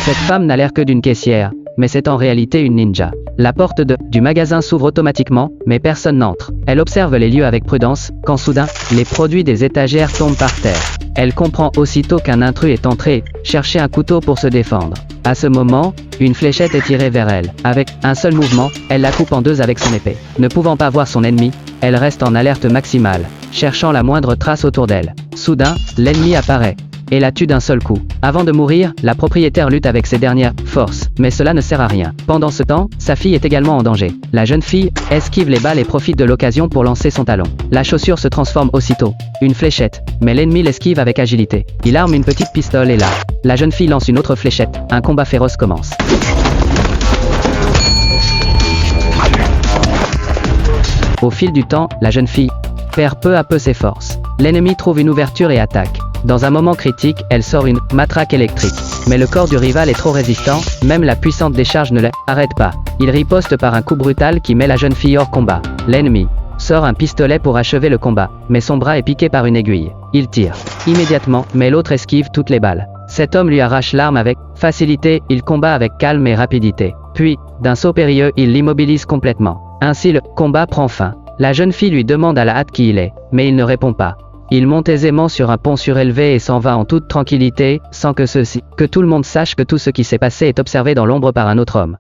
Cette femme n'a l'air que d'une caissière, mais c'est en réalité une ninja. La porte du magasin s'ouvre automatiquement, mais personne n'entre. Elle observe les lieux avec prudence, quand soudain, les produits des étagères tombent par terre. Elle comprend aussitôt qu'un intrus est entré, chercher un couteau pour se défendre. À ce moment, une fléchette est tirée vers elle. Avec un seul mouvement, elle la coupe en deux avec son épée. Ne pouvant pas voir son ennemi, elle reste en alerte maximale, cherchant la moindre trace autour d'elle. Soudain, l'ennemi apparaît et la tue d'un seul coup. Avant de mourir, la propriétaire lutte avec ses dernières forces, mais cela ne sert à rien. Pendant ce temps, sa fille est également en danger. La jeune fille esquive les balles et profite de l'occasion pour lancer son talon. La chaussure se transforme aussitôt. Une fléchette, mais l'ennemi l'esquive avec agilité. Il arme une petite pistole et là, la jeune fille lance une autre fléchette. Un combat féroce commence. Au fil du temps, la jeune fille perd peu à peu ses forces. L'ennemi trouve une ouverture et attaque. Dans un moment critique, elle sort une matraque électrique. Mais le corps du rival est trop résistant, même la puissante décharge ne l'arrête pas. Il riposte par un coup brutal qui met la jeune fille hors combat. L'ennemi sort un pistolet pour achever le combat, mais son bras est piqué par une aiguille. Il tire immédiatement, mais l'autre esquive toutes les balles. Cet homme lui arrache l'arme avec facilité, il combat avec calme et rapidité. Puis, d'un saut périlleux, il l'immobilise complètement. Ainsi le combat prend fin. La jeune fille lui demande à la hâte qui il est, mais il ne répond pas. Il monte aisément sur un pont surélevé et s'en va en toute tranquillité, sans que tout le monde sache que tout ce qui s'est passé est observé dans l'ombre par un autre homme.